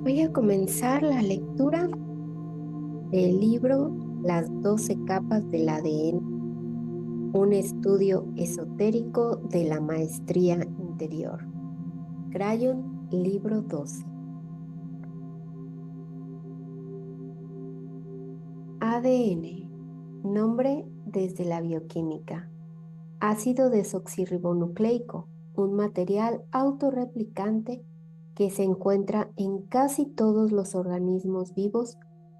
Voy a comenzar la lectura del libro Las 12 capas del ADN, un estudio esotérico de la maestría interior. Crayon, libro 12. ADN, nombre desde la bioquímica. Ácido desoxirribonucleico, un material autorreplicante que se encuentra en casi todos los organismos vivos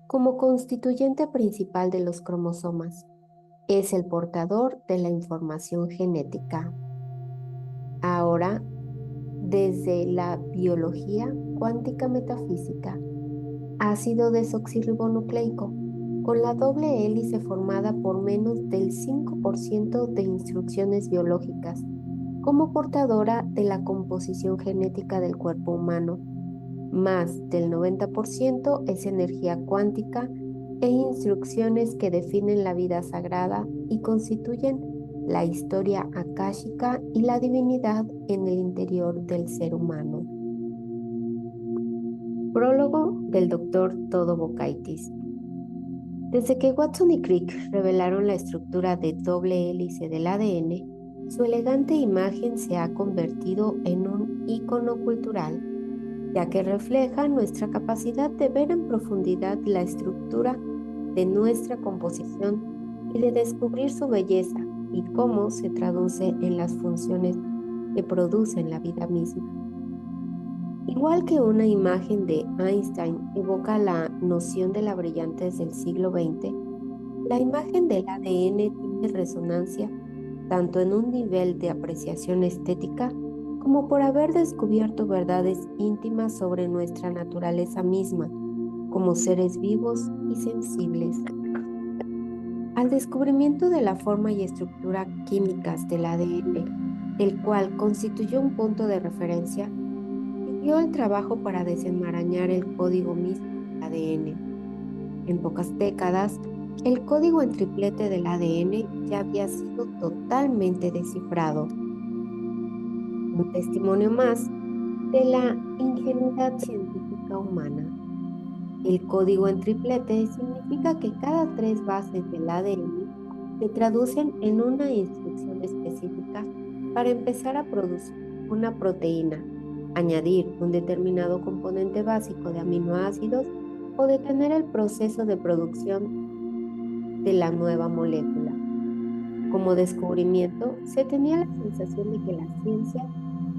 como constituyente principal de los cromosomas. Es el portador de la información genética. Ahora, desde la biología cuántica metafísica, ácido desoxirribonucleico, con la doble hélice formada por menos del 5% de instrucciones biológicas, como portadora de la composición genética del cuerpo humano. Más del 90% es energía cuántica e instrucciones que definen la vida sagrada y constituyen la historia akáshica y la divinidad en el interior del ser humano. Prólogo del Dr. Todo Bokaitis. Desde que Watson y Crick revelaron la estructura de doble hélice del ADN, su elegante imagen se ha convertido en un ícono cultural, ya que refleja nuestra capacidad de ver en profundidad la estructura de nuestra composición y de descubrir su belleza y cómo se traduce en las funciones que producen la vida misma. Igual que una imagen de Einstein evoca la noción de la brillantez del siglo XX, la imagen del ADN tiene resonancia tanto en un nivel de apreciación estética como por haber descubierto verdades íntimas sobre nuestra naturaleza misma, como seres vivos y sensibles. Al descubrimiento de la forma y estructura químicas del ADN, el cual constituyó un punto de referencia, siguió el trabajo para desenmarañar el código mismo del ADN. En pocas décadas, el código en triplete del ADN ya había sido totalmente descifrado. Un testimonio más de la ingenuidad científica humana. El código en triplete significa que cada 3 bases del ADN se traducen en una instrucción específica para empezar a producir una proteína, añadir un determinado componente básico de aminoácidos o detener el proceso de producción de la nueva molécula. Como descubrimiento, se tenía la sensación de que la ciencia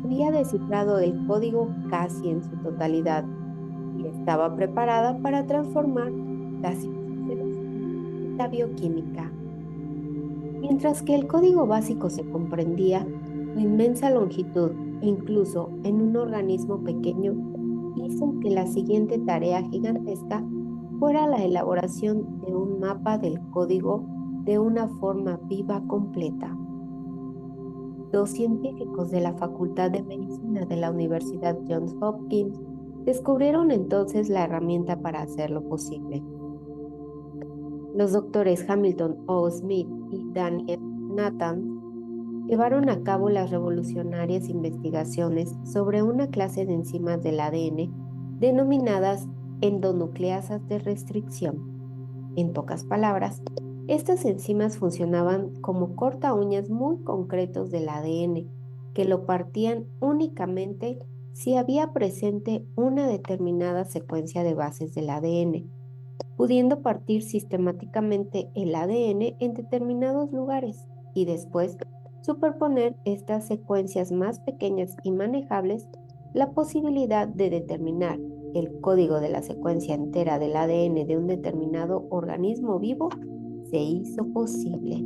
había descifrado el código casi en su totalidad y estaba preparada para transformar las ciencias de la bioquímica. Mientras que el código básico se comprendía, su inmensa longitud e incluso en un organismo pequeño hizo que la siguiente tarea gigantesca fuera la elaboración de un mapa del código de una forma viva completa. 2 científicos de la Facultad de Medicina de la Universidad Johns Hopkins descubrieron entonces la herramienta para hacerlo posible. Los doctores Hamilton O. Smith y Daniel Nathans llevaron a cabo las revolucionarias investigaciones sobre una clase de enzimas del ADN denominadas endonucleasas de restricción. En pocas palabras, estas enzimas funcionaban como corta uñas muy concretos del ADN, que lo partían únicamente si había presente una determinada secuencia de bases del ADN, pudiendo partir sistemáticamente el ADN en determinados lugares y después superponer estas secuencias más pequeñas y manejables. La posibilidad de determinar el código de la secuencia entera del ADN de un determinado organismo vivo se hizo posible.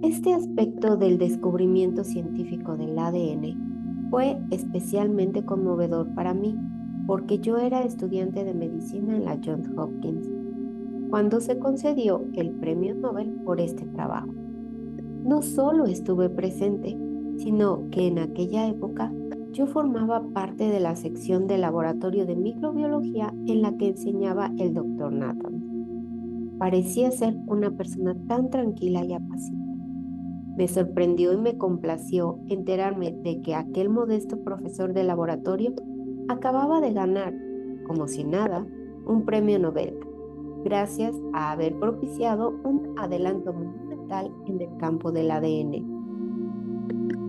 Este aspecto del descubrimiento científico del ADN fue especialmente conmovedor para mí, porque yo era estudiante de medicina en la Johns Hopkins, cuando se concedió el premio Nobel por este trabajo. No solo estuve presente, sino que en aquella época yo formaba parte de la sección del laboratorio de microbiología en la que enseñaba el Dr. Nathan. Parecía ser una persona tan tranquila y apacible. Me sorprendió y me complació enterarme de que aquel modesto profesor de laboratorio acababa de ganar, como si nada, un premio Nobel, gracias a haber propiciado un adelanto monumental en el campo del ADN.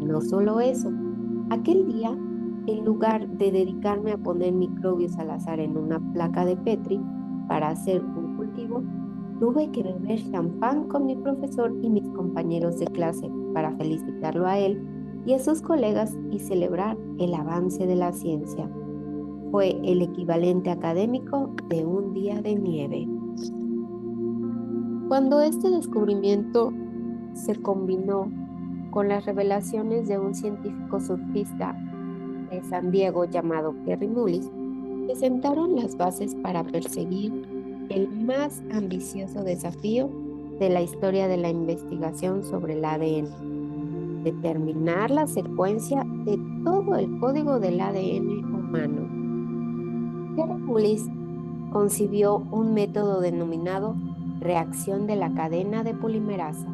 No solo eso, aquel día, en lugar de dedicarme a poner microbios al azar en una placa de Petri para hacer un cultivo, tuve que beber champán con mi profesor y mis compañeros de clase para felicitarlo a él y a sus colegas y celebrar el avance de la ciencia. Fue el equivalente académico de un día de nieve. Cuando este descubrimiento se combinó con las revelaciones de un científico surfista de San Diego llamado Kerry Mullis, se sentaron las bases para perseguir el más ambicioso desafío de la historia de la investigación sobre el ADN: determinar la secuencia de todo el código del ADN humano. Kerry Mullis concibió un método denominado reacción de la cadena de polimerasa,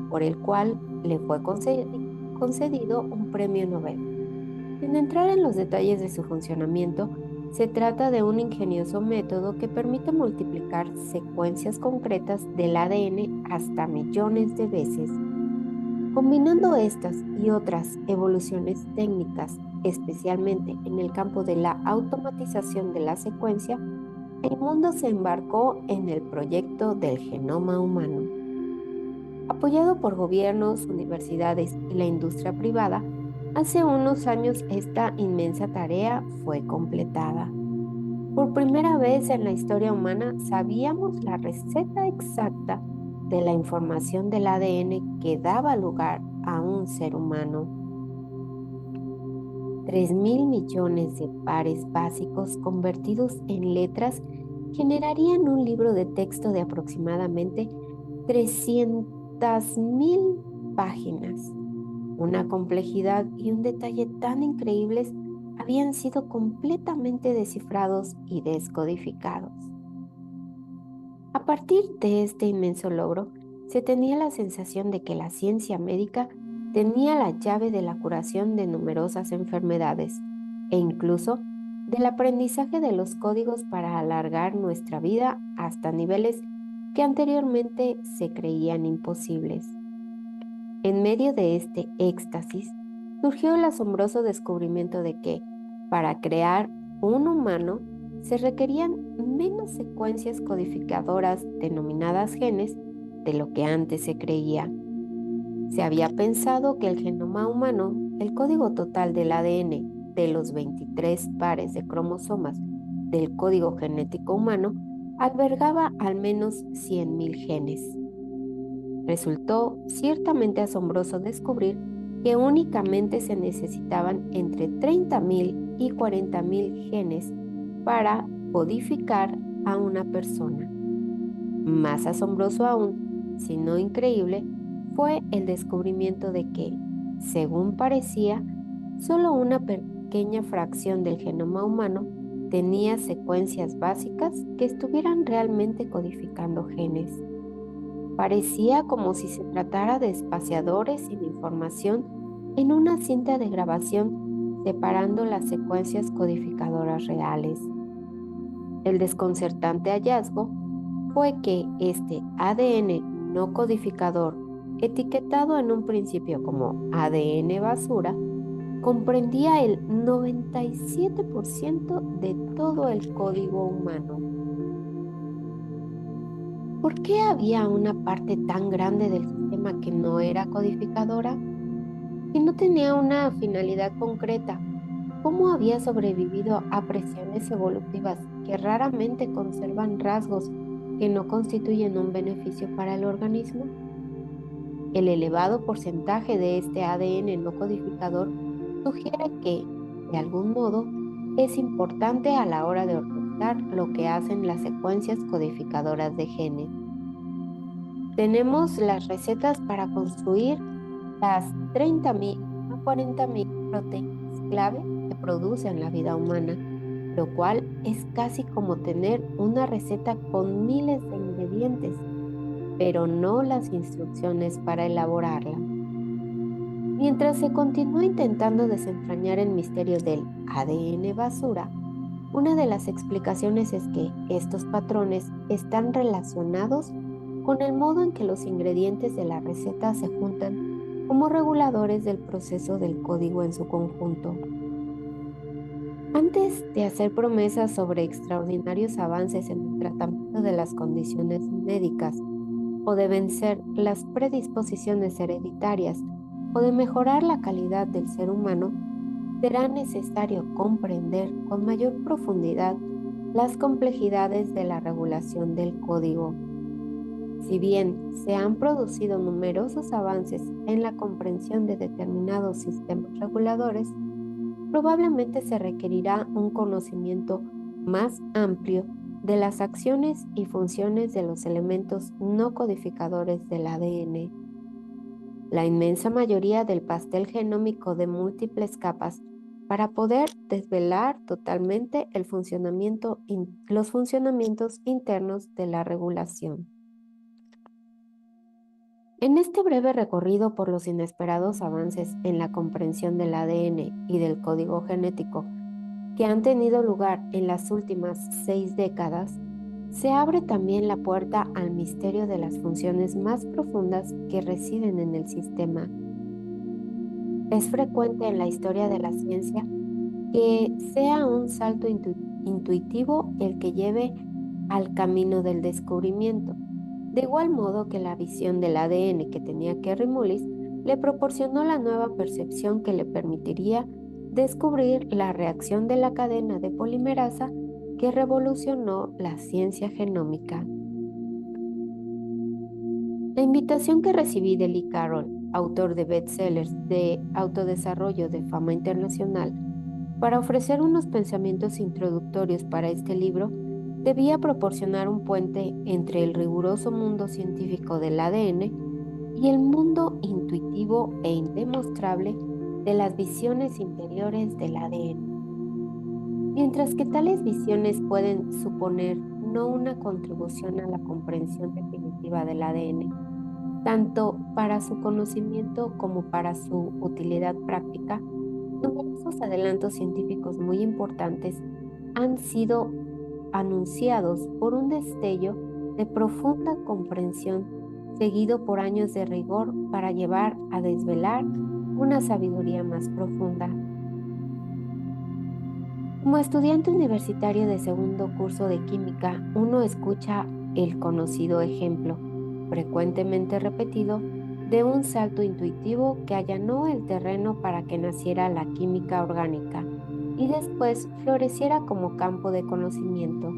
por el cual le fue concedido un premio Nobel. Sin entrar en los detalles de su funcionamiento, se trata de un ingenioso método que permite multiplicar secuencias concretas del ADN hasta millones de veces. Combinando estas y otras evoluciones técnicas, especialmente en el campo de la automatización de la secuencia, el mundo se embarcó en el proyecto del genoma humano. Apoyado por gobiernos, universidades y la industria privada, hace unos años esta inmensa tarea fue completada. Por primera vez en la historia humana sabíamos la receta exacta de la información del ADN que daba lugar a un ser humano. 3.000 millones de pares básicos convertidos en letras generarían un libro de texto de aproximadamente 300.000 páginas. Una complejidad y un detalle tan increíbles habían sido completamente descifrados y descodificados. A partir de este inmenso logro, se tenía la sensación de que la ciencia médica tenía la llave de la curación de numerosas enfermedades e incluso del aprendizaje de los códigos para alargar nuestra vida hasta niveles que anteriormente se creían imposibles. En medio de este éxtasis, surgió el asombroso descubrimiento de que, para crear un humano, se requerían menos secuencias codificadoras denominadas genes de lo que antes se creía. Se había pensado que el genoma humano, el código total del ADN de los 23 pares de cromosomas del código genético humano, albergaba al menos 100.000 genes. Resultó ciertamente asombroso descubrir que únicamente se necesitaban entre 30.000 y 40.000 genes para codificar a una persona. Más asombroso aún, si no increíble, fue el descubrimiento de que, según parecía, solo una pequeña fracción del genoma humano tenía secuencias básicas que estuvieran realmente codificando genes. Parecía como si se tratara de espaciadores sin información en una cinta de grabación separando las secuencias codificadoras reales. El desconcertante hallazgo fue que este ADN no codificador, etiquetado en un principio como ADN basura, comprendía el 97% de todo el código humano. ¿Por qué había una parte tan grande del sistema que no era codificadora? Si no tenía una finalidad concreta, ¿cómo había sobrevivido a presiones evolutivas que raramente conservan rasgos que no constituyen un beneficio para el organismo? El elevado porcentaje de este ADN no codificador sugiere que, de algún modo, es importante a la hora de orquestar lo que hacen las secuencias codificadoras de genes. Tenemos las recetas para construir las 30.000 a 40.000 proteínas clave que producen la vida humana, lo cual es casi como tener una receta con miles de ingredientes, pero no las instrucciones para elaborarla. Mientras se continúa intentando desentrañar el misterio del ADN basura, una de las explicaciones es que estos patrones están relacionados con el modo en que los ingredientes de la receta se juntan como reguladores del proceso del código en su conjunto. Antes de hacer promesas sobre extraordinarios avances en el tratamiento de las condiciones médicas, o de vencer las predisposiciones hereditarias, o de mejorar la calidad del ser humano, será necesario comprender con mayor profundidad las complejidades de la regulación del código. Si bien se han producido numerosos avances en la comprensión de determinados sistemas reguladores, probablemente se requerirá un conocimiento más amplio de las acciones y funciones de los elementos no codificadores del ADN. La inmensa mayoría del pastel genómico de múltiples capas para poder desvelar totalmente los funcionamientos internos de la regulación. En este breve recorrido por los inesperados avances en la comprensión del ADN y del código genético que han tenido lugar en las últimas 6 décadas, se abre también la puerta al misterio de las funciones más profundas que residen en el sistema. Es frecuente en la historia de la ciencia que sea un salto intuitivo el que lleve al camino del descubrimiento. De igual modo que la visión del ADN que tenía Kerry Mullis le proporcionó la nueva percepción que le permitiría descubrir la reacción de la cadena de polimerasa que revolucionó la ciencia genómica. La invitación que recibí de Lee Carroll, autor de bestsellers de autodesarrollo de fama internacional, para ofrecer unos pensamientos introductorios para este libro, debía proporcionar un puente entre el riguroso mundo científico del ADN y el mundo intuitivo e indemostrable de las visiones interiores del ADN. Mientras que tales visiones pueden suponer no una contribución a la comprensión definitiva del ADN, tanto para su conocimiento como para su utilidad práctica, numerosos adelantos científicos muy importantes han sido anunciados por un destello de profunda comprensión, seguido por años de rigor para llevar a desvelar una sabiduría más profunda. Como estudiante universitario de segundo curso de química, uno escucha el conocido ejemplo, frecuentemente repetido, de un salto intuitivo que allanó el terreno para que naciera la química orgánica y después floreciera como campo de conocimiento.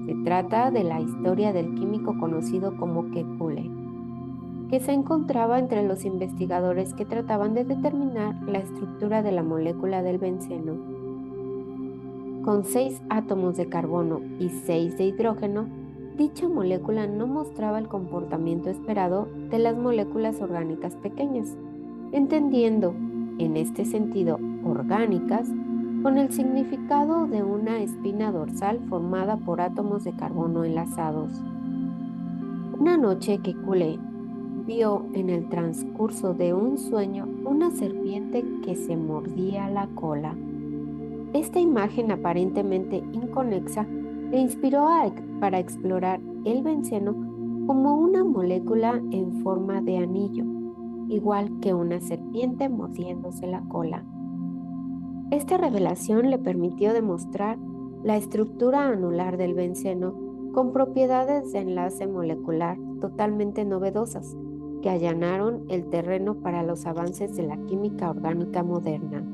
Se trata de la historia del químico conocido como Kekulé, que se encontraba entre los investigadores que trataban de determinar la estructura de la molécula del benceno. Con 6 átomos de carbono y 6 de hidrógeno, dicha molécula no mostraba el comportamiento esperado de las moléculas orgánicas pequeñas, entendiendo, en este sentido, orgánicas, con el significado de una espina dorsal formada por átomos de carbono enlazados. Una noche Kekulé vio en el transcurso de un sueño una serpiente que se mordía la cola. Esta imagen aparentemente inconexa le inspiró para explorar el benceno como una molécula en forma de anillo, igual que una serpiente mordiéndose la cola. Esta revelación le permitió demostrar la estructura anular del benceno con propiedades de enlace molecular totalmente novedosas que allanaron el terreno para los avances de la química orgánica moderna.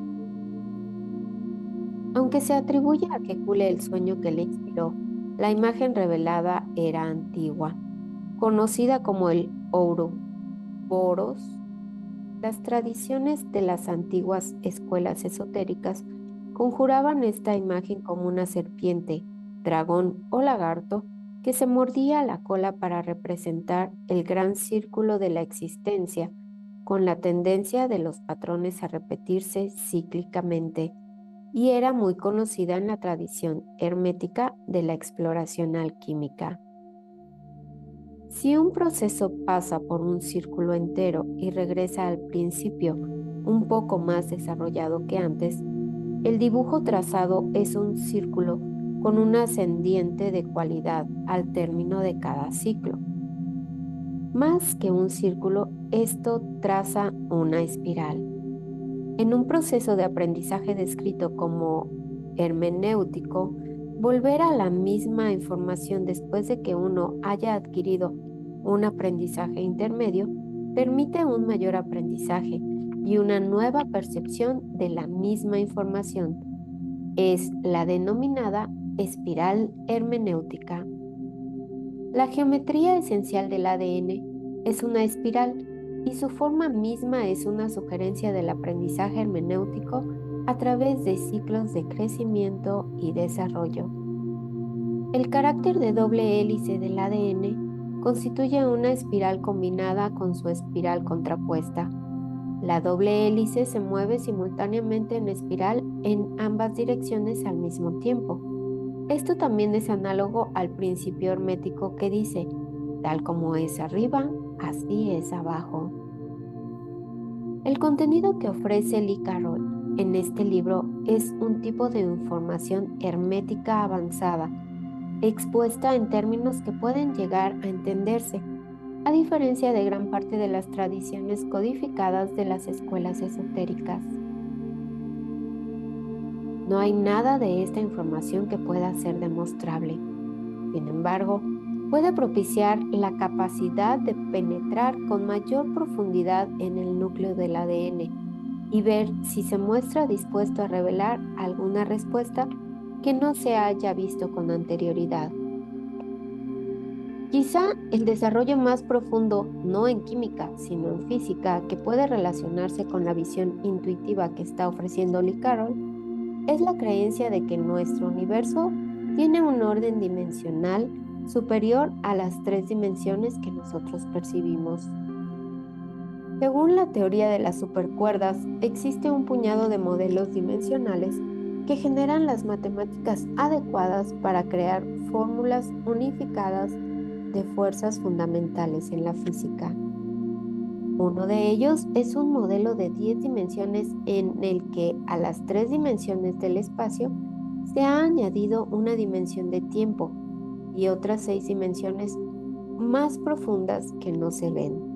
Aunque se atribuye a Kekulé el sueño que le inspiró, la imagen revelada era antigua, conocida como el Ouroboros. Las tradiciones de las antiguas escuelas esotéricas conjuraban esta imagen como una serpiente, dragón o lagarto que se mordía la cola para representar el gran círculo de la existencia, con la tendencia de los patrones a repetirse cíclicamente, y era muy conocida en la tradición hermética de la exploración alquímica. Si un proceso pasa por un círculo entero y regresa al principio un poco más desarrollado que antes, el dibujo trazado es un círculo con un ascendiente de cualidad al término de cada ciclo. Más que un círculo, esto traza una espiral. En un proceso de aprendizaje descrito como hermenéutico, volver a la misma información después de que uno haya adquirido un aprendizaje intermedio permite un mayor aprendizaje y una nueva percepción de la misma información. Es la denominada espiral hermenéutica. La geometría esencial del ADN es una espiral y su forma misma es una sugerencia del aprendizaje hermenéutico a través de ciclos de crecimiento y desarrollo. El carácter de doble hélice del ADN constituye una espiral combinada con su espiral contrapuesta. La doble hélice se mueve simultáneamente en espiral en ambas direcciones al mismo tiempo. Esto también es análogo al principio hermético que dice, tal como es arriba, así es abajo. El contenido que ofrece Lee Carroll en este libro es un tipo de información hermética avanzada, expuesta en términos que pueden llegar a entenderse, a diferencia de gran parte de las tradiciones codificadas de las escuelas esotéricas. No hay nada de esta información que pueda ser demostrable. Sin embargo, puede propiciar la capacidad de penetrar con mayor profundidad en el núcleo del ADN y ver si se muestra dispuesto a revelar alguna respuesta que no se haya visto con anterioridad. Quizá el desarrollo más profundo, no en química, sino en física, que puede relacionarse con la visión intuitiva que está ofreciendo Lee Carroll, es la creencia de que nuestro universo tiene un orden dimensional superior a las 3 dimensiones que nosotros percibimos. Según la teoría de las supercuerdas, existe un puñado de modelos dimensionales que generan las matemáticas adecuadas para crear fórmulas unificadas de fuerzas fundamentales en la física. Uno de ellos es un modelo de 10 dimensiones en el que a las 3 dimensiones del espacio se ha añadido una dimensión de tiempo y otras 6 dimensiones más profundas que no se ven.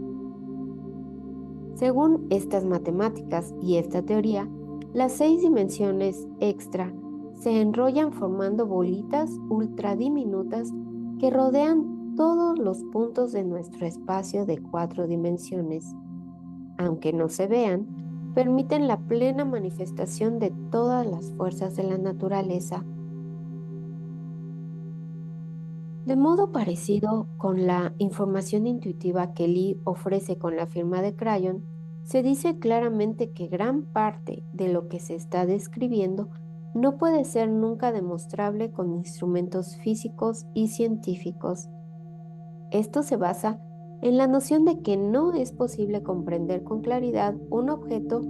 Según estas matemáticas y esta teoría, las 6 dimensiones extra se enrollan formando bolitas ultradiminutas que rodean todos los puntos de nuestro espacio de 4 dimensiones. Aunque no se vean, permiten la plena manifestación de todas las fuerzas de la naturaleza. De modo parecido con la información intuitiva que Lee ofrece con la firma de Crayon, se dice claramente que gran parte de lo que se está describiendo no puede ser nunca demostrable con instrumentos físicos y científicos. Esto se basa en la noción de que no es posible comprender con claridad un objeto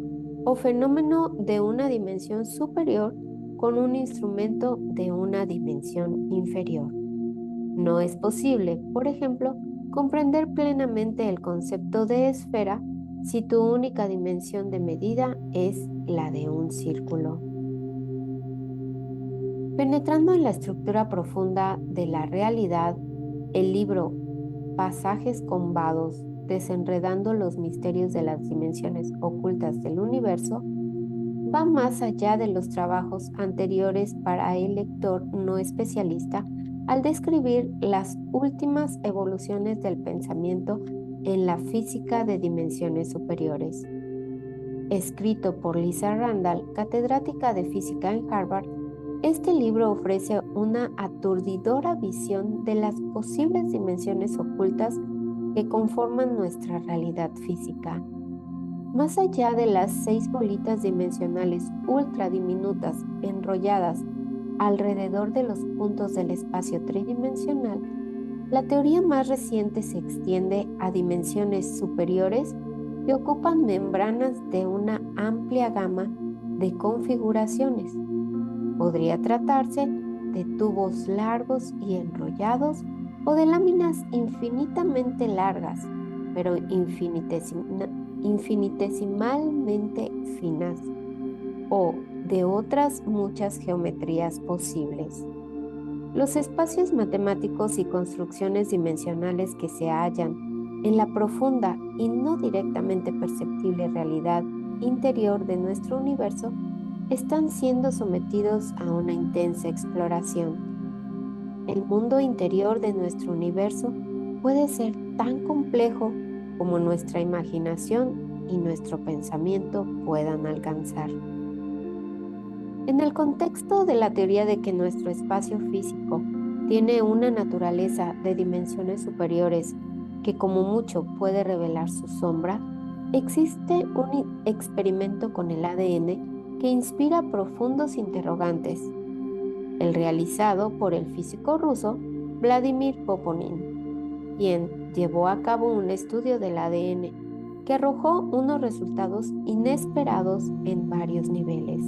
o fenómeno de una dimensión superior con un instrumento de una dimensión inferior. No es posible, por ejemplo, comprender plenamente el concepto de esfera si tu única dimensión de medida es la de un círculo. Penetrando en la estructura profunda de la realidad, el libro Pasajes combados, desenredando los misterios de las dimensiones ocultas del universo, va más allá de los trabajos anteriores para el lector no especialista al describir las últimas evoluciones del pensamiento en la física de dimensiones superiores. Escrito por Lisa Randall, catedrática de física en Harvard, este libro ofrece una aturdidora visión de las posibles dimensiones ocultas que conforman nuestra realidad física. Más allá de las 6 bolitas dimensionales ultra diminutas enrolladas alrededor de los puntos del espacio tridimensional, la teoría más reciente se extiende a dimensiones superiores que ocupan membranas de una amplia gama de configuraciones. Podría tratarse de tubos largos y enrollados o de láminas infinitamente largas, pero infinitesimalmente finas o de otras muchas geometrías posibles. Los espacios matemáticos y construcciones dimensionales que se hallan en la profunda y no directamente perceptible realidad interior de nuestro universo están siendo sometidos a una intensa exploración. El mundo interior de nuestro universo puede ser tan complejo como nuestra imaginación y nuestro pensamiento puedan alcanzar. En el contexto de la teoría de que nuestro espacio físico tiene una naturaleza de dimensiones superiores que como mucho puede revelar su sombra, existe un experimento con el ADN que inspira profundos interrogantes, el realizado por el físico ruso Vladimir Poponin, quien llevó a cabo un estudio del ADN que arrojó unos resultados inesperados en varios niveles.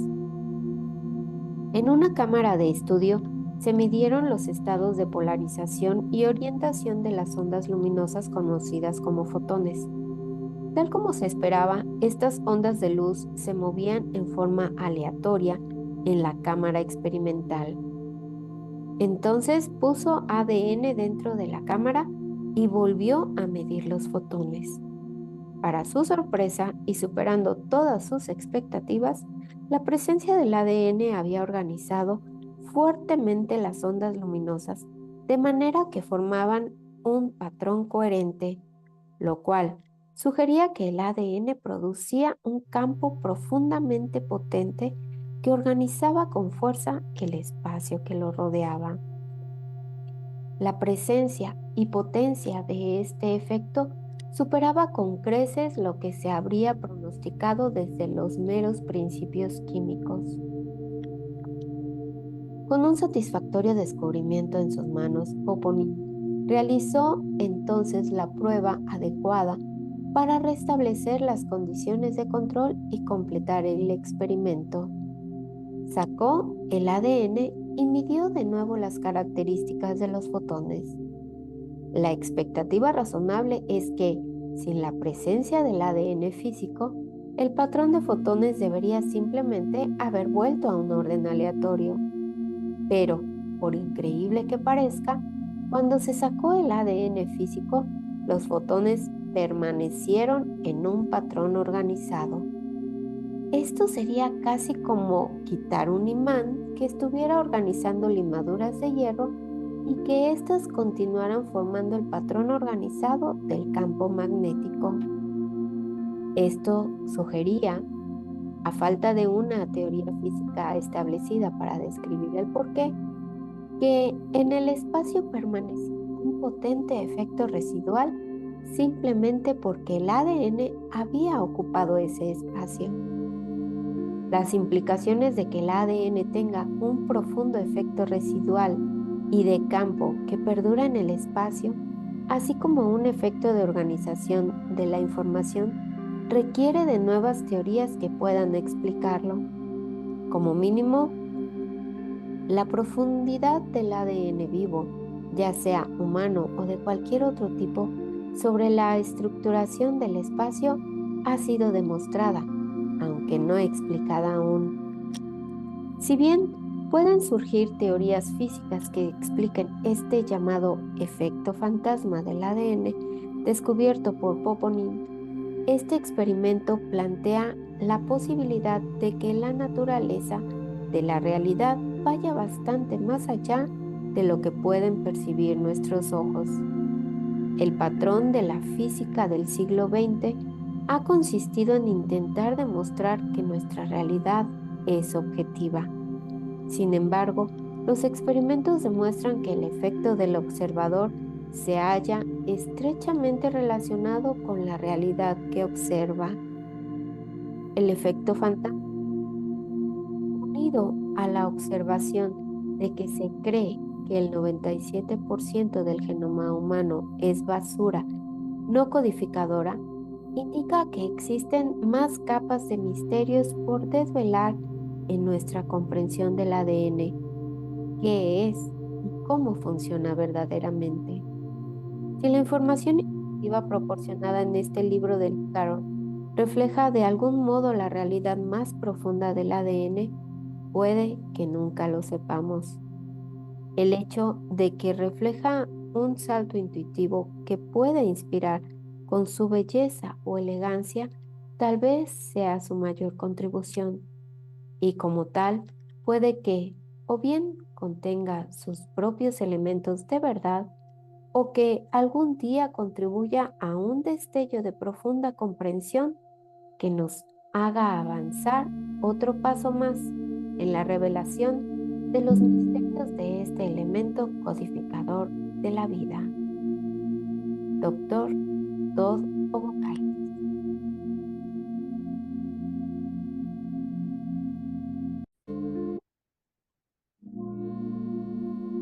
En una cámara de estudio se midieron los estados de polarización y orientación de las ondas luminosas conocidas como fotones. Tal como se esperaba, estas ondas de luz se movían en forma aleatoria en la cámara experimental. Entonces puso ADN dentro de la cámara y volvió a medir los fotones. Para su sorpresa y superando todas sus expectativas, la presencia del ADN había organizado fuertemente las ondas luminosas de manera que formaban un patrón coherente, lo cual sugería que el ADN producía un campo profundamente potente que organizaba con fuerza el espacio que lo rodeaba. La presencia y potencia de este efecto superaba con creces lo que se habría pronosticado desde los meros principios químicos. Con un satisfactorio descubrimiento en sus manos, Poponin realizó entonces la prueba adecuada para restablecer las condiciones de control y completar el experimento. Sacó el ADN y midió de nuevo las características de los fotones. La expectativa razonable es que, sin la presencia del ADN físico, el patrón de fotones debería simplemente haber vuelto a un orden aleatorio. Pero, por increíble que parezca, cuando se sacó el ADN físico, los fotones permanecieron en un patrón organizado. Esto sería casi como quitar un imán que estuviera organizando limaduras de hierro y que éstas continuaran formando el patrón organizado del campo magnético. Esto sugería, a falta de una teoría física establecida para describir el porqué, que en el espacio permanecía un potente efecto residual simplemente porque el ADN había ocupado ese espacio. Las implicaciones de que el ADN tenga un profundo efecto residual y de campo que perdura en el espacio, así como un efecto de organización de la información, requiere de nuevas teorías que puedan explicarlo. Como mínimo, la profundidad del ADN vivo, ya sea humano o de cualquier otro tipo, sobre la estructuración del espacio ha sido demostrada, aunque no explicada aún. Si bien pueden surgir teorías físicas que expliquen este llamado efecto fantasma del ADN descubierto por Poponin, este experimento plantea la posibilidad de que la naturaleza de la realidad vaya bastante más allá de lo que pueden percibir nuestros ojos. El patrón de la física del siglo XX ha consistido en intentar demostrar que nuestra realidad es objetiva. Sin embargo, los experimentos demuestran que el efecto del observador se halla estrechamente relacionado con la realidad que observa. El efecto fantasma, unido a la observación de que se cree que el 97% del genoma humano es basura no codificadora, indica que existen más capas de misterios por desvelar en nuestra comprensión del ADN, qué es y cómo funciona verdaderamente. Si la información informativa proporcionada en este libro del Tarot refleja de algún modo la realidad más profunda del ADN, puede que nunca lo sepamos. El hecho de que refleja un salto intuitivo que puede inspirar con su belleza o elegancia, tal vez sea su mayor contribución, y como tal, puede que o bien contenga sus propios elementos de verdad, o que algún día contribuya a un destello de profunda comprensión que nos haga avanzar otro paso más en la revelación de los misterios de este elemento codificador de la vida. Doctor Todd Obokaitis.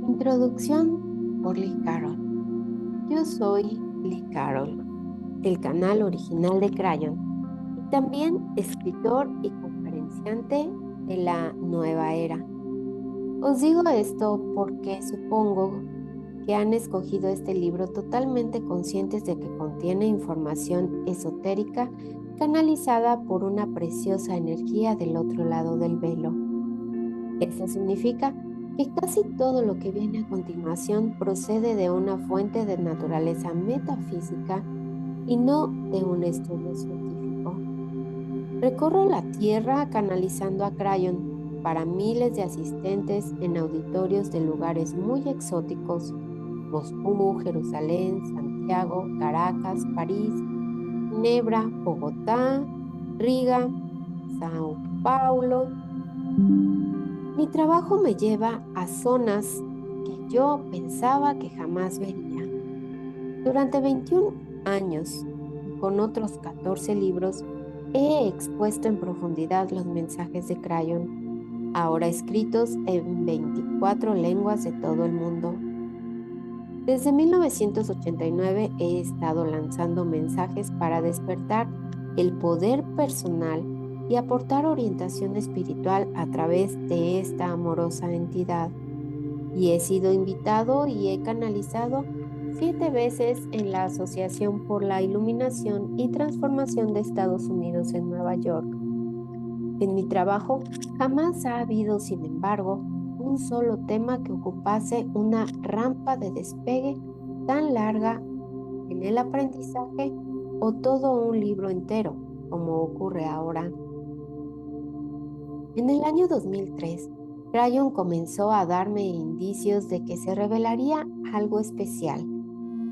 Introducción por Lee Carroll. Yo soy Lee Carroll, del canal original de Crayon, y también escritor y conferenciante de la nueva era. Os digo esto porque supongo que han escogido este libro totalmente conscientes de que contiene información esotérica canalizada por una preciosa energía del otro lado del velo. Eso significa que casi todo lo que viene a continuación procede de una fuente de naturaleza metafísica y no de un estudio científico. Recorro la Tierra canalizando a Crayon para miles de asistentes en auditorios de lugares muy exóticos: Moscú, Jerusalén, Santiago, Caracas, París, Ginebra, Bogotá, Riga, Sao Paulo. Mi trabajo me lleva a zonas que yo pensaba que jamás vería. Durante 21 años, y con otros 14 libros, he expuesto en profundidad los mensajes de Crayon, ahora escritos en 24 lenguas de todo el mundo. Desde 1989 he estado lanzando mensajes para despertar el poder personal y aportar orientación espiritual a través de esta amorosa entidad. Y he sido invitado y he canalizado 7 veces en la Asociación por la Iluminación y Transformación de Estados Unidos en Nueva York. En mi trabajo jamás ha habido, sin embargo, un solo tema que ocupase una rampa de despegue tan larga en el aprendizaje o todo un libro entero, como ocurre ahora. En el año 2003, Crayon comenzó a darme indicios de que se revelaría algo especial,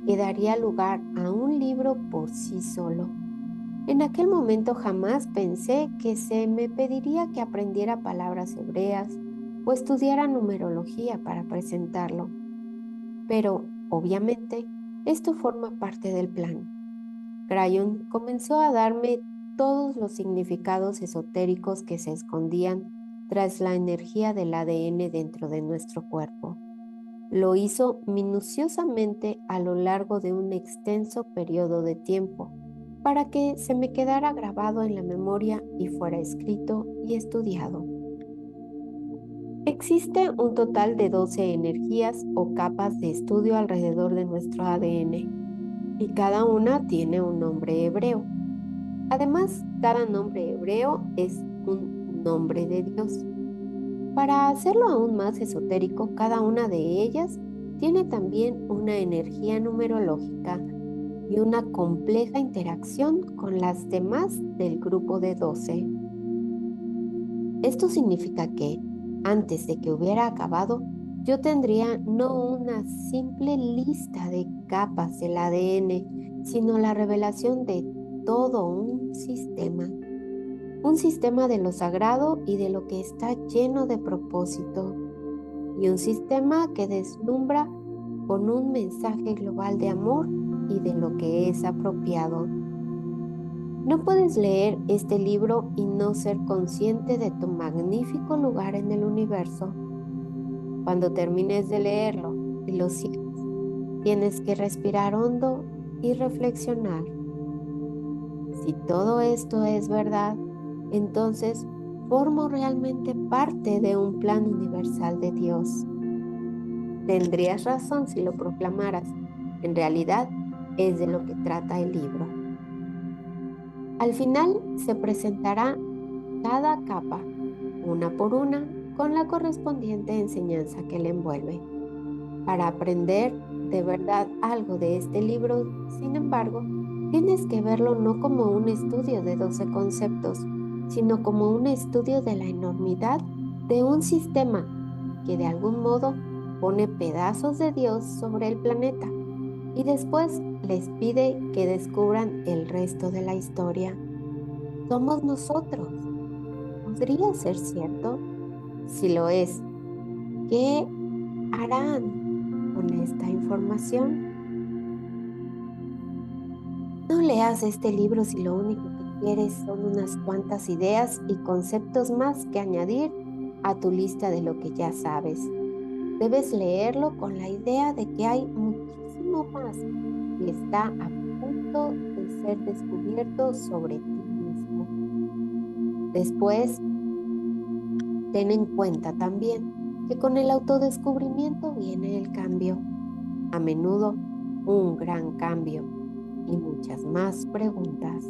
que daría lugar a un libro por sí solo. En aquel momento jamás pensé que se me pediría que aprendiera palabras hebreas o estudiara numerología para presentarlo. Pero, obviamente, esto forma parte del plan. Crayon comenzó a darme todos los significados esotéricos que se escondían tras la energía del ADN dentro de nuestro cuerpo. Lo hizo minuciosamente a lo largo de un extenso periodo de tiempo, para que se me quedara grabado en la memoria y fuera escrito y estudiado. Existe un total de 12 energías o capas de estudio alrededor de nuestro ADN, y cada una tiene un nombre hebreo. Además, cada nombre hebreo es un nombre de Dios. Para hacerlo aún más esotérico, cada una de ellas tiene también una energía numerológica y una compleja interacción con las demás del grupo de 12. Esto significa que, antes de que hubiera acabado, yo tendría no una simple lista de capas del ADN, sino la revelación de todo un sistema de lo sagrado y de lo que está lleno de propósito, y un sistema que deslumbra con un mensaje global de amor y de lo que es apropiado. No puedes leer este libro y no ser consciente de tu magnífico lugar en el universo. Cuando termines de leerlo y lo cierres, tienes que respirar hondo y reflexionar. Si todo esto es verdad, entonces formo realmente parte de un plan universal de Dios. Tendrías razón si lo proclamaras. En realidad, es de lo que trata el libro. Al final se presentará cada capa, una por una, con la correspondiente enseñanza que le envuelve. Para aprender de verdad algo de este libro, sin embargo, tienes que verlo no como un estudio de 12 conceptos, sino como un estudio de la enormidad de un sistema que de algún modo pone pedazos de Dios sobre el planeta y después les pide que descubran el resto de la historia. Somos nosotros. ¿Podría ser cierto? Si lo es, ¿qué harán con esta información? No leas este libro si lo único que quieres son unas cuantas ideas y conceptos más que añadir a tu lista de lo que ya sabes. Debes leerlo con la idea de que hay muchísimo más que está a punto de ser descubierto sobre ti mismo. Después, ten en cuenta también que con el autodescubrimiento viene el cambio, a menudo un gran cambio y muchas más preguntas.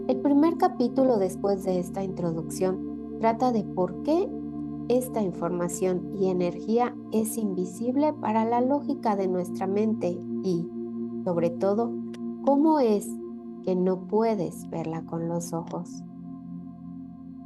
El primer capítulo después de esta introducción trata de por qué esta información y energía es invisible para la lógica de nuestra mente y, sobre todo, cómo es que no puedes verla con los ojos.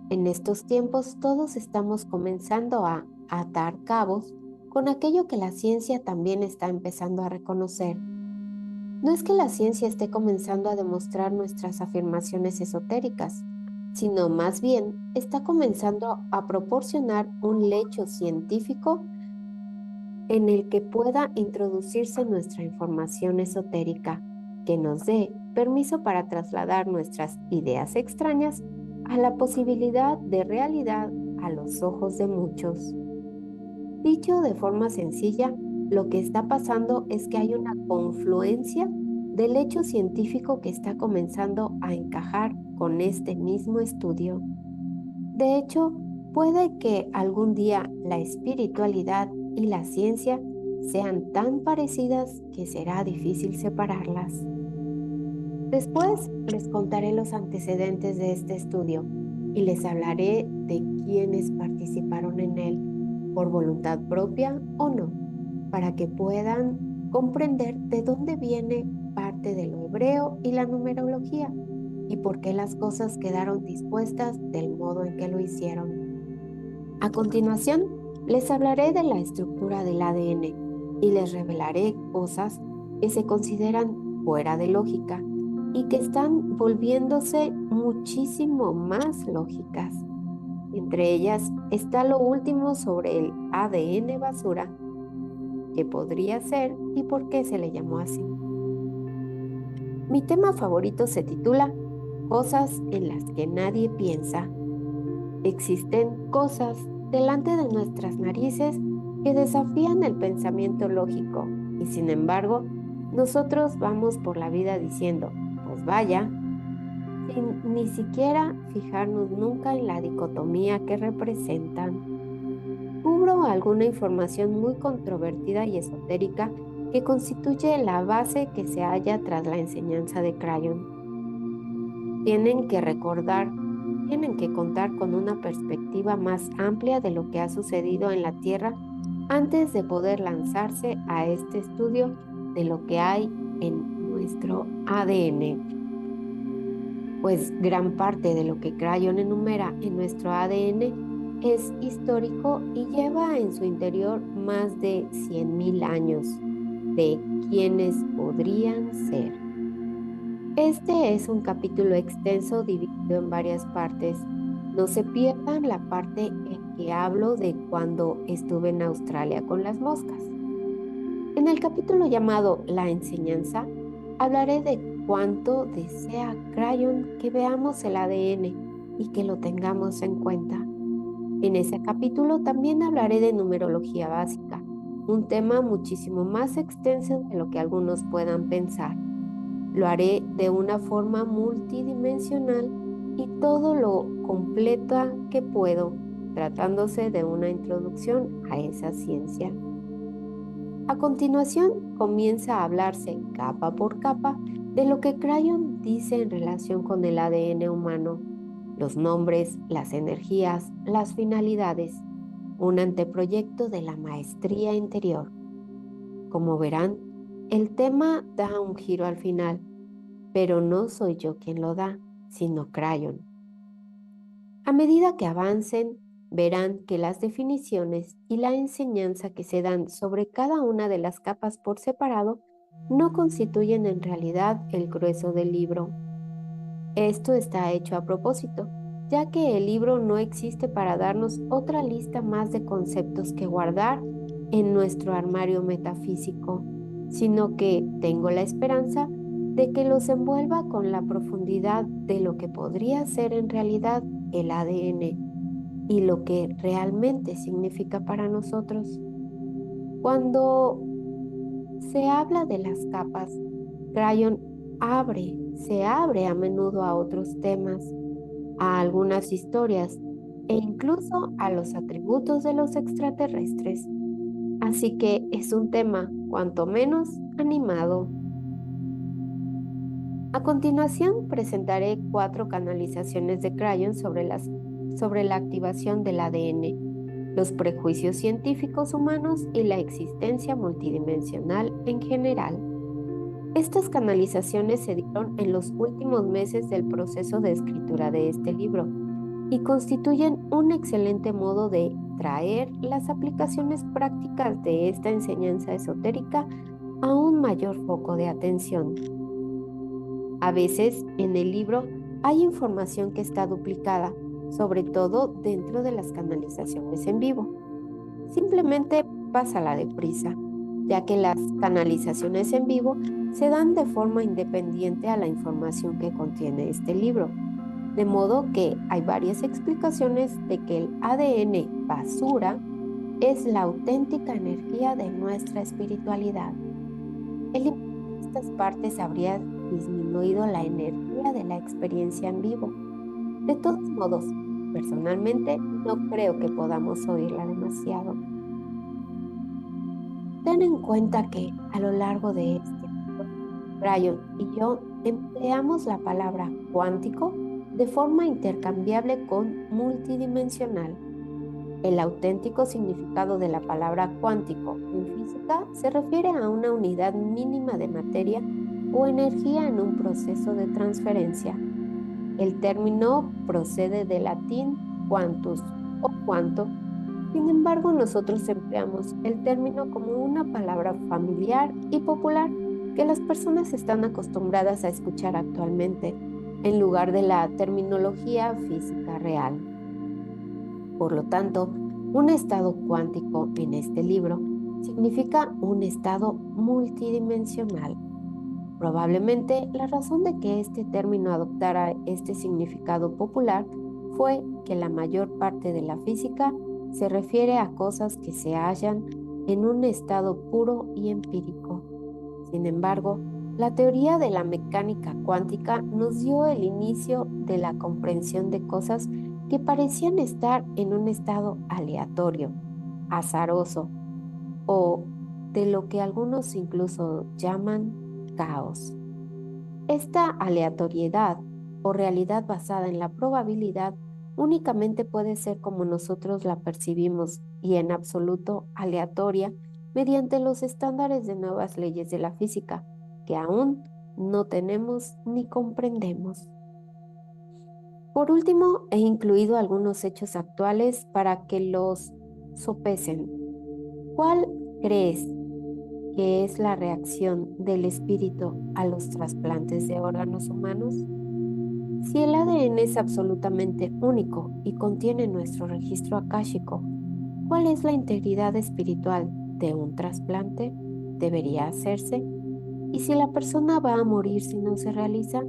En estos tiempos todos estamos comenzando a atar cabos con aquello que la ciencia también está empezando a reconocer. No es que la ciencia esté comenzando a demostrar nuestras afirmaciones esotéricas, sino más bien está comenzando a proporcionar un lecho científico en el que pueda introducirse nuestra información esotérica, que nos dé permiso para trasladar nuestras ideas extrañas a la posibilidad de realidad a los ojos de muchos. Dicho de forma sencilla, lo que está pasando es que hay una confluencia del hecho científico que está comenzando a encajar con este mismo estudio. De hecho, puede que algún día la espiritualidad y la ciencia sean tan parecidas que será difícil separarlas. Después les contaré los antecedentes de este estudio y les hablaré de quienes participaron en él, por voluntad propia o no, para que puedan comprender de dónde viene parte de lo hebreo y la numerología y por qué las cosas quedaron dispuestas del modo en que lo hicieron. A continuación, les hablaré de la estructura del ADN y les revelaré cosas que se consideran fuera de lógica y que están volviéndose muchísimo más lógicas. Entre ellas está lo último sobre el ADN basura, qué podría ser y por qué se le llamó así. Mi tema favorito se titula Cosas en las que nadie piensa. Existen cosas delante de nuestras narices que desafían el pensamiento lógico y sin embargo nosotros vamos por la vida diciendo, pues vaya, sin ni siquiera fijarnos nunca en la dicotomía que representan. Cubro alguna información muy controvertida y esotérica que constituye la base que se halla tras la enseñanza de Crayon. Tienen que contar con una perspectiva más amplia de lo que ha sucedido en la Tierra antes de poder lanzarse a este estudio de lo que hay en nuestro ADN. Pues gran parte de lo que Crayon enumera en nuestro ADN es histórico y lleva en su interior más de 100.000 años de quienes podrían ser. Este es un capítulo extenso dividido en varias partes. No se pierdan la parte en que hablo de cuando estuve en Australia con las moscas. En el capítulo llamado La enseñanza, hablaré de cuánto desea Crayon que veamos el ADN y que lo tengamos en cuenta. En ese capítulo también hablaré de numerología básica, un tema muchísimo más extenso de lo que algunos puedan pensar. Lo haré de una forma multidimensional y todo lo completa que puedo, tratándose de una introducción a esa ciencia. A continuación, comienza a hablarse capa por capa de lo que Crayon dice en relación con el ADN humano, los nombres, las energías, las finalidades, un anteproyecto de la maestría interior. Como verán, el tema da un giro al final, pero no soy yo quien lo da, sino Crayon. A medida que avancen, verán que las definiciones y la enseñanza que se dan sobre cada una de las capas por separado no constituyen en realidad el grueso del libro. Esto está hecho a propósito, ya que el libro no existe para darnos otra lista más de conceptos que guardar en nuestro armario metafísico, sino que tengo la esperanza de que los envuelva con la profundidad de lo que podría ser en realidad el ADN y lo que realmente significa para nosotros. Cuando se habla de las capas, Crayon se abre a menudo a otros temas, a algunas historias e incluso a los atributos de los extraterrestres. Así que es un tema, cuanto menos, animado. A continuación presentaré 4 canalizaciones de Crayon sobre la activación del ADN, los prejuicios científicos humanos y la existencia multidimensional en general. Estas canalizaciones se dieron en los últimos meses del proceso de escritura de este libro y constituyen un excelente modo de traer las aplicaciones prácticas de esta enseñanza esotérica a un mayor foco de atención. A veces en el libro hay información que está duplicada, sobre todo dentro de las canalizaciones en vivo. Simplemente pásala deprisa, ya que las canalizaciones en vivo se dan de forma independiente a la información que contiene este libro, de modo que hay varias explicaciones de que el ADN basura es la auténtica energía de nuestra espiritualidad. Eliminar estas partes habría disminuido la energía de la experiencia en vivo. De todos modos, personalmente no creo que podamos oírla demasiado. Ten en cuenta que a lo largo de este libro, Crayon y yo empleamos la palabra cuántico de forma intercambiable con multidimensional. El auténtico significado de la palabra cuántico en física se refiere a una unidad mínima de materia o energía en un proceso de transferencia. El término procede del latín quantus o cuanto. Sin embargo, nosotros empleamos el término como una palabra familiar y popular que las personas están acostumbradas a escuchar actualmente, en lugar de la terminología física real. Por lo tanto, un estado cuántico en este libro significa un estado multidimensional. Probablemente la razón de que este término adoptara este significado popular fue que la mayor parte de la física se refiere a cosas que se hallan en un estado puro y empírico. Sin embargo, la teoría de la mecánica cuántica nos dio el inicio de la comprensión de cosas que parecían estar en un estado aleatorio, azaroso o de lo que algunos incluso llaman caos. Esta aleatoriedad o realidad basada en la probabilidad únicamente puede ser como nosotros la percibimos y en absoluto aleatoria mediante los estándares de nuevas leyes de la física que aún no tenemos ni comprendemos. Por último, he incluido algunos hechos actuales para que los sopesen. ¿Cuál crees que es la reacción del espíritu a los trasplantes de órganos humanos? Si el ADN es absolutamente único y contiene nuestro registro akáshico, ¿cuál es la integridad espiritual de un trasplante? ¿Debería hacerse? ¿Y si la persona va a morir si no se realiza?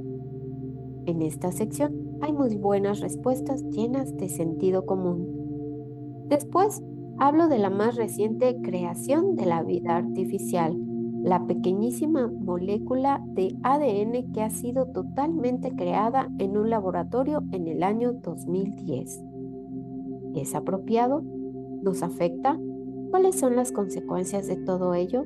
En esta sección hay muy buenas respuestas llenas de sentido común. Después, hablo de la más reciente creación de la vida artificial, la pequeñísima molécula de ADN que ha sido totalmente creada en un laboratorio en el año 2010. ¿Es apropiado? ¿Nos afecta? ¿Cuáles son las consecuencias de todo ello?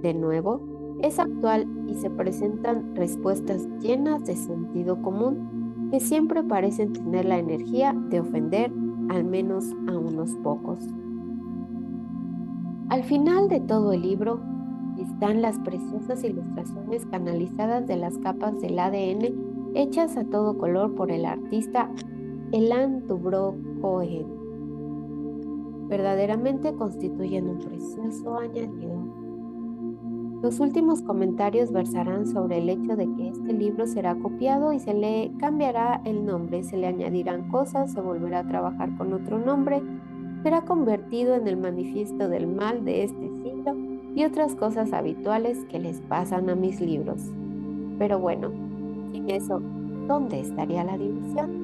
De nuevo, Es actual y se presentan respuestas llenas de sentido común que siempre parecen tener la energía de ofender al menos a unos pocos. Al final de todo el libro están las preciosas ilustraciones canalizadas de las capas del ADN hechas a todo color por el artista Elan Dubrow Cohen. Verdaderamente constituyen un precioso añadido. Los últimos comentarios versarán sobre el hecho de que este libro será copiado y se le cambiará el nombre, se le añadirán cosas, se volverá a trabajar con otro nombre, será convertido en el manifiesto del mal de este siglo y otras cosas habituales que les pasan a mis libros. Pero bueno, sin eso, ¿dónde estaría la diversión?